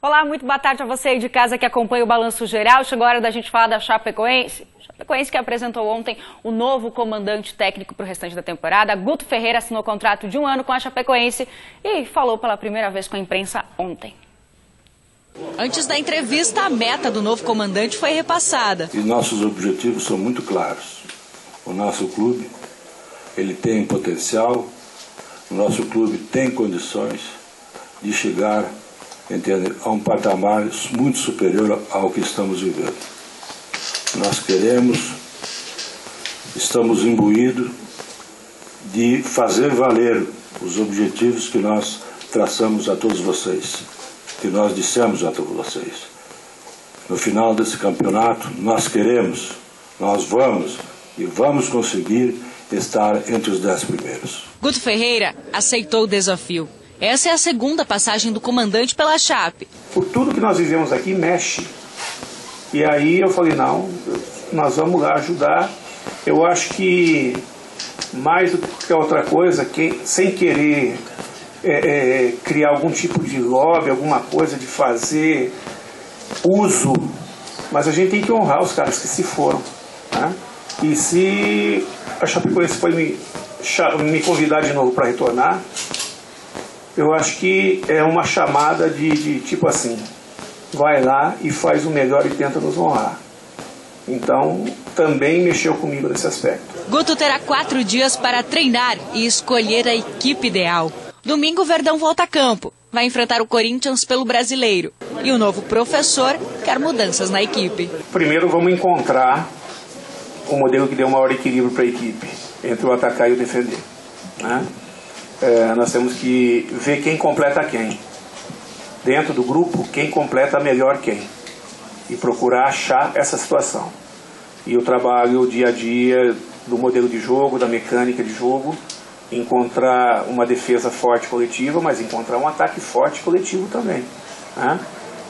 Olá, muito boa tarde a você aí de casa que acompanha o Balanço Geral. Chegou a hora da gente falar da Chapecoense. Chapecoense que apresentou ontem o novo comandante técnico para o restante da temporada. Guto Ferreira assinou contrato de 1 ano com a Chapecoense e falou pela primeira vez com a imprensa ontem. Antes da entrevista, a meta do novo comandante foi repassada. E nossos objetivos são muito claros. O nosso clube, ele tem potencial, o nosso clube tem condições de chegar, entende, a um patamar muito superior ao que estamos vivendo. Nós estamos imbuídos de fazer valer os objetivos que nós traçamos a todos vocês, que nós dissemos a todos vocês. No final desse campeonato, nós vamos conseguir estar entre os 10 primeiros. Guto Ferreira aceitou o desafio. Essa é a segunda passagem do comandante pela Chape. Por tudo que nós vivemos aqui, mexe. E aí eu falei, não, nós vamos lá ajudar. Eu acho que, mais do que outra coisa, sem querer criar algum tipo de lobby, alguma coisa de fazer uso, mas a gente tem que honrar os caras que se foram. Né? E se a Chapecoense foi me convidar de novo para retornar, eu acho que é uma chamada de tipo assim, vai lá e faz o melhor e tenta nos honrar. Então, também mexeu comigo nesse aspecto. Guto terá 4 dias para treinar e escolher a equipe ideal. Domingo, o Verdão volta a campo. Vai enfrentar o Corinthians pelo Brasileiro. E o novo professor quer mudanças na equipe. Primeiro, vamos encontrar o modelo que dê o maior equilíbrio para a equipe, entre o atacar e o defender. Né? Nós temos que ver quem completa quem. Dentro do grupo, quem completa melhor quem. E procurar achar essa situação. E o trabalho, o dia a dia do modelo de jogo, da mecânica de jogo, encontrar uma defesa forte coletiva, mas encontrar um ataque forte coletivo também. Né?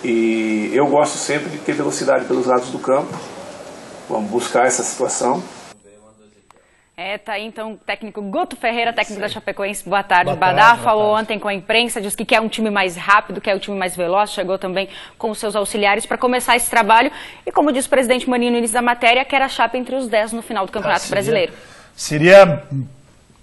E eu gosto sempre de ter velocidade pelos lados do campo. Vamos buscar essa situação. Tá aí então o técnico Guto Ferreira, técnico da Chapecoense. Boa tarde, Badá. Falou ontem com a imprensa, disse que quer um time mais rápido, quer um time mais veloz. Chegou também com os seus auxiliares para começar esse trabalho. E como disse o presidente Maninho no início da matéria, quer a Chape entre os 10 no final do Campeonato Brasileiro. Seria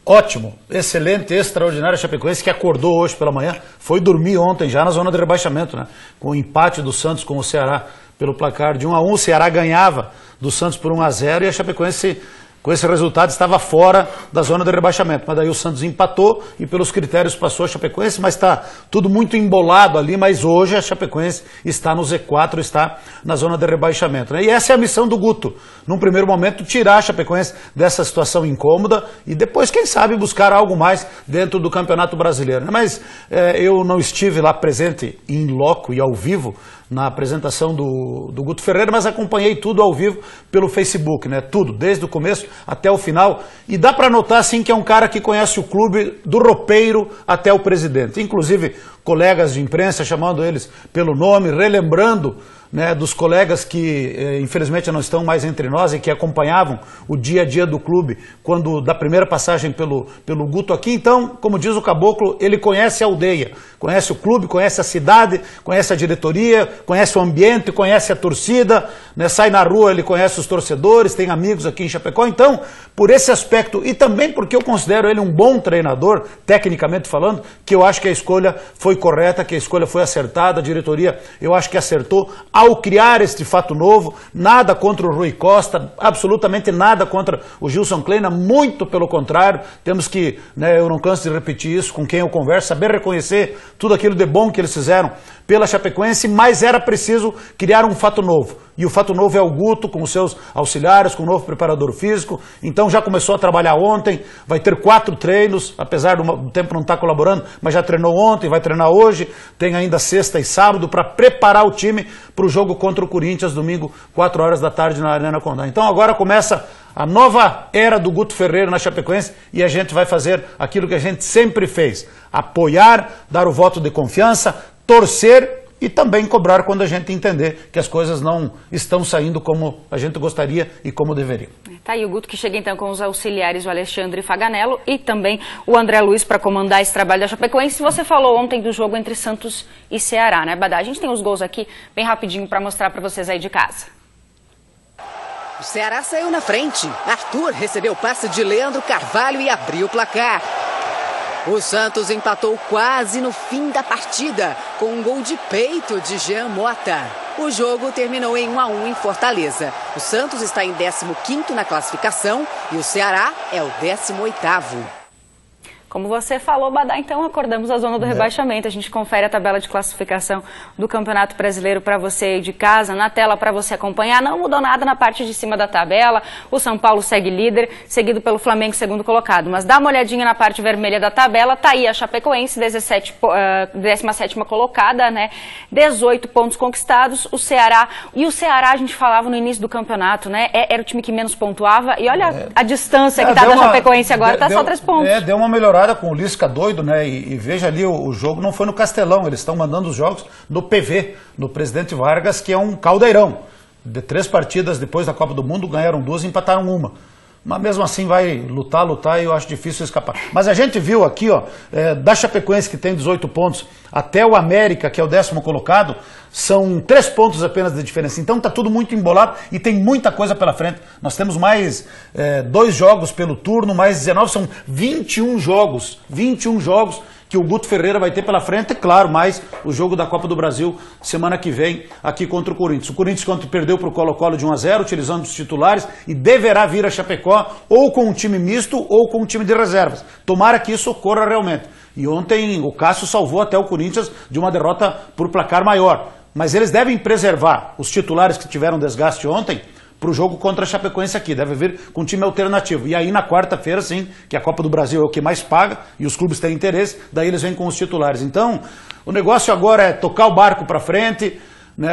ótimo, excelente, extraordinário a Chapecoense, que acordou hoje pela manhã, foi dormir ontem já na zona de rebaixamento, né? Com o empate do Santos com o Ceará pelo placar de 1-1, o Ceará ganhava do Santos por 1-0 e a Chapecoense, com esse resultado, estava fora da zona de rebaixamento. Mas daí o Santos empatou e pelos critérios passou a Chapecoense, mas está tudo muito embolado ali, mas hoje a Chapecoense está no Z4, está na zona de rebaixamento. Né? E essa é a missão do Guto. Num primeiro momento, tirar a Chapecoense dessa situação incômoda e depois, quem sabe, buscar algo mais dentro do Campeonato Brasileiro. Né? Mas eu não estive lá presente em loco e ao vivo na apresentação do Guto Ferreira, mas acompanhei tudo ao vivo pelo Facebook, né? Tudo, desde o começo até o final. E dá para notar, sim, que é um cara que conhece o clube do roupeiro até o presidente. Inclusive, colegas de imprensa chamando eles pelo nome, relembrando, né, dos colegas que infelizmente não estão mais entre nós e que acompanhavam o dia a dia do clube quando da primeira passagem pelo Guto aqui. Então, como diz o Caboclo, ele conhece a aldeia, conhece o clube, conhece a cidade, conhece a diretoria, conhece o ambiente, conhece a torcida, né, sai na rua, ele conhece os torcedores, tem amigos aqui em Chapecó. Então, por esse aspecto e também porque eu considero ele um bom treinador, tecnicamente falando, que eu acho que a escolha foi correta, que a escolha foi acertada, a diretoria eu acho que acertou ao criar este fato novo. Nada contra o Rui Costa, absolutamente nada contra o Gilson Kleina, muito pelo contrário. Temos que, né, eu não canso de repetir isso com quem eu converso, saber reconhecer tudo aquilo de bom que eles fizeram pela Chapecoense, mas era preciso criar um fato novo. E o fato novo é o Guto, com os seus auxiliares, com o novo preparador físico. Então já começou a trabalhar ontem, vai ter 4 treinos, apesar do tempo não estar colaborando, mas já treinou ontem, vai treinar hoje, tem ainda sexta e sábado para preparar o time para o jogo contra o Corinthians, domingo, 4 horas da tarde na Arena Condá. Então agora começa a nova era do Guto Ferreira na Chapecoense e a gente vai fazer aquilo que a gente sempre fez: apoiar, dar o voto de confiança, torcer e também cobrar quando a gente entender que as coisas não estão saindo como a gente gostaria e como deveriam. Tá aí o Guto, que chega então com os auxiliares, o Alexandre Faganello e também o André Luiz para comandar esse trabalho da Chapecoense. Você falou ontem do jogo entre Santos e Ceará, né, Badá? A gente tem os gols aqui bem rapidinho para mostrar para vocês aí de casa. O Ceará saiu na frente. Arthur recebeu o passe de Leandro Carvalho e abriu o placar. O Santos empatou quase no fim da partida, com um gol de peito de Jean Mota. O jogo terminou em 1-1 em Fortaleza. O Santos está em 15º na classificação e o Ceará é o 18º. Como você falou, Badá, então acordamos a zona do rebaixamento. A gente confere a tabela de classificação do Campeonato Brasileiro para você aí de casa, na tela para você acompanhar. Não mudou nada na parte de cima da tabela. O São Paulo segue líder, seguido pelo Flamengo, segundo colocado. Mas dá uma olhadinha na parte vermelha da tabela, tá aí a Chapecoense, 17ª colocada, né? 18 pontos conquistados. O Ceará, e o Ceará a gente falava no início do campeonato, né? Era o time que menos pontuava. E olha a distância que tá da Chapecoense agora, tá só 3 pontos. Deu uma melhorada com o Lisca doido, né? E veja ali, o jogo não foi no Castelão, eles estão mandando os jogos no PV, no Presidente Vargas, que é um caldeirão. De 3 partidas depois da Copa do Mundo, ganharam 2 e empataram 1. Mas mesmo assim vai lutar e eu acho difícil escapar. Mas a gente viu aqui, ó, da Chapecoense, que tem 18 pontos, até o América, que é o 10º colocado, são 3 pontos apenas de diferença. Então está tudo muito embolado e tem muita coisa pela frente. Nós temos mais 2 jogos pelo turno, mais 19, são 21 jogos. 21 jogos que o Guto Ferreira vai ter pela frente, é claro, mais o jogo da Copa do Brasil semana que vem aqui contra o Corinthians. O Corinthians ontem perdeu para o Colo-Colo de 1-0, utilizando os titulares, e deverá vir a Chapecó ou com um time misto ou com um time de reservas. Tomara que isso ocorra realmente. E ontem o Cássio salvou até o Corinthians de uma derrota por placar maior. Mas eles devem preservar os titulares que tiveram desgaste ontem para o jogo contra a Chapecoense aqui, deve vir com um time alternativo. E aí na quarta-feira, sim, que a Copa do Brasil é o que mais paga e os clubes têm interesse, daí eles vêm com os titulares. Então, o negócio agora é tocar o barco para frente, né,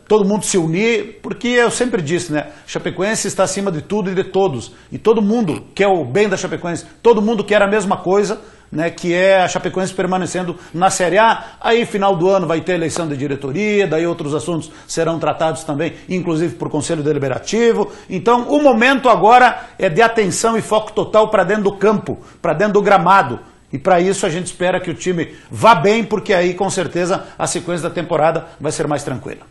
todo mundo se unir, porque eu sempre disse, né, Chapecoense está acima de tudo e de todos. E todo mundo quer o bem da Chapecoense, todo mundo quer a mesma coisa, né, que é a Chapecoense permanecendo na Série A. Aí final do ano vai ter eleição de diretoria, daí outros assuntos serão tratados também, inclusive por Conselho Deliberativo. Então o momento agora é de atenção e foco total para dentro do campo, para dentro do gramado. E para isso a gente espera que o time vá bem, porque aí com certeza a sequência da temporada vai ser mais tranquila.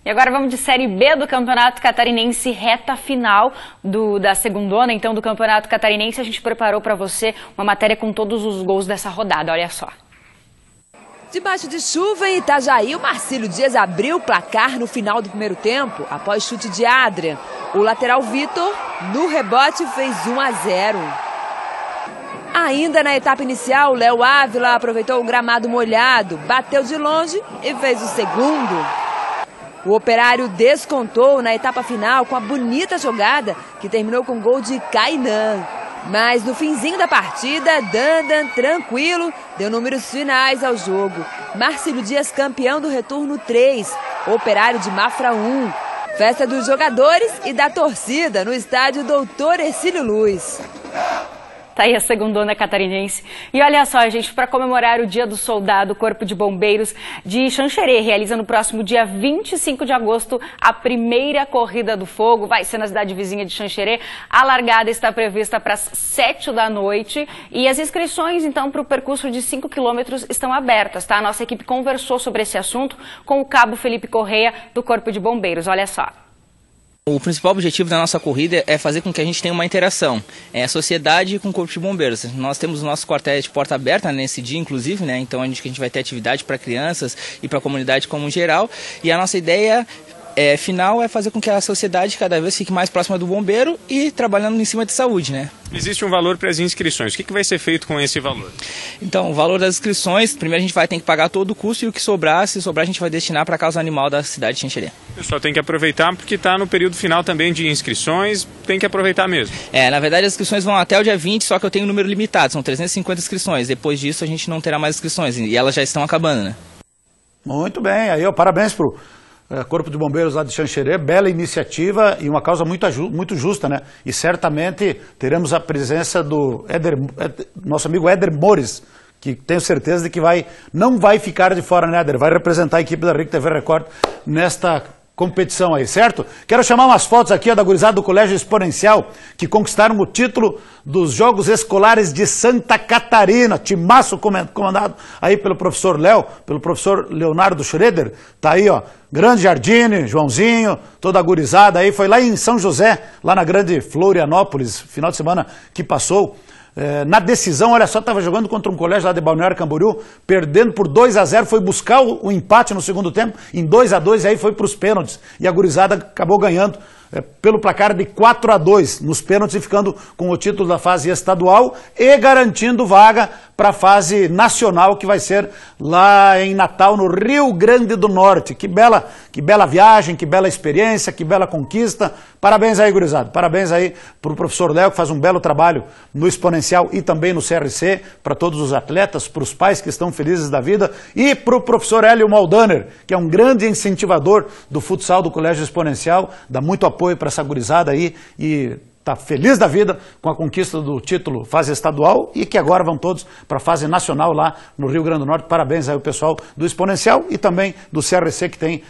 E agora vamos de Série B do Campeonato Catarinense, reta final da segundona, então, do Campeonato Catarinense. A gente preparou para você uma matéria com todos os gols dessa rodada, olha só. Debaixo de chuva em Itajaí, o Marcílio Dias abriu o placar no final do primeiro tempo, após chute de Adrian. O lateral Vitor, no rebote, fez 1-0. Ainda na etapa inicial, Léo Ávila aproveitou o gramado molhado, bateu de longe e fez o segundo. O Operário descontou na etapa final com a bonita jogada que terminou com gol de Kainan. Mas no finzinho da partida, Dandan, tranquilo, deu números finais ao jogo. Marcílio Dias campeão do retorno 3, Operário de Mafra 1. Festa dos jogadores e da torcida no estádio Doutor Hercílio Luz. Tá aí a segundona catarinense. E olha só, gente, para comemorar o Dia do Soldado, o Corpo de Bombeiros de Xanxerê realiza no próximo dia 25 de agosto a primeira Corrida do Fogo. Vai ser na cidade vizinha de Xanxerê. A largada está prevista para as 7 da noite e as inscrições, então, para o percurso de 5 quilômetros estão abertas, tá? A nossa equipe conversou sobre esse assunto com o cabo Felipe Correia, do Corpo de Bombeiros. Olha só. O principal objetivo da nossa corrida é fazer com que a gente tenha uma interação, a sociedade com o Corpo de Bombeiros. Nós temos o nosso quartel de porta aberta nesse dia, inclusive, né? Então a gente vai ter atividade para crianças e para a comunidade como geral. E a nossa ideia final é fazer com que a sociedade cada vez fique mais próxima do bombeiro e trabalhando em cima de saúde, né? Existe um valor para as inscrições. O que vai ser feito com esse valor? Então, o valor das inscrições, primeiro a gente vai ter que pagar todo o custo e o que sobrar, se sobrar, a gente vai destinar para a causa animal da cidade de Xanxerê. O pessoal tem que aproveitar porque está no período final também de inscrições, tem que aproveitar mesmo. Na verdade as inscrições vão até o dia 20, só que eu tenho um número limitado, são 350 inscrições. Depois disso a gente não terá mais inscrições e elas já estão acabando, né? Muito bem, aí parabéns pro Corpo de Bombeiros lá de Xanxerê, bela iniciativa e uma causa muito justa, né? E certamente teremos a presença do nosso amigo Éder Mores, que tenho certeza de que não vai ficar de fora, né, Éder? Vai representar a equipe da RIC TV Record nesta competição aí, certo? Quero chamar umas fotos aqui, ó, da gurizada do Colégio Exponencial, que conquistaram o título dos Jogos Escolares de Santa Catarina, timaço comandado aí pelo professor Léo, pelo professor Leonardo Schroeder. Tá aí, ó, Grande Jardine, Joãozinho, toda a gurizada aí, foi lá em São José, lá na Grande Florianópolis, final de semana que passou. Na decisão, olha só, estava jogando contra um colégio lá de Balneário Camboriú, perdendo por 2-0, foi buscar o empate no segundo tempo, em 2-2, e aí foi para os pênaltis, e a gurizada acabou ganhando pelo placar de 4-2 nos pênaltis, e ficando com o título da fase estadual e garantindo vaga para a fase nacional, que vai ser lá em Natal, no Rio Grande do Norte. Que bela viagem, que bela experiência, que bela conquista. Parabéns aí, gurizada. Parabéns aí para o professor Léo, que faz um belo trabalho no Exponencial e também no CRC, para todos os atletas, para os pais que estão felizes da vida, e para o professor Hélio Maldaner, que é um grande incentivador do futsal do Colégio Exponencial, dá muito apoio para essa gurizada aí e está feliz da vida com a conquista do título fase estadual, e que agora vão todos para a fase nacional lá no Rio Grande do Norte. Parabéns aí ao pessoal do Exponencial e também do CRC, que tem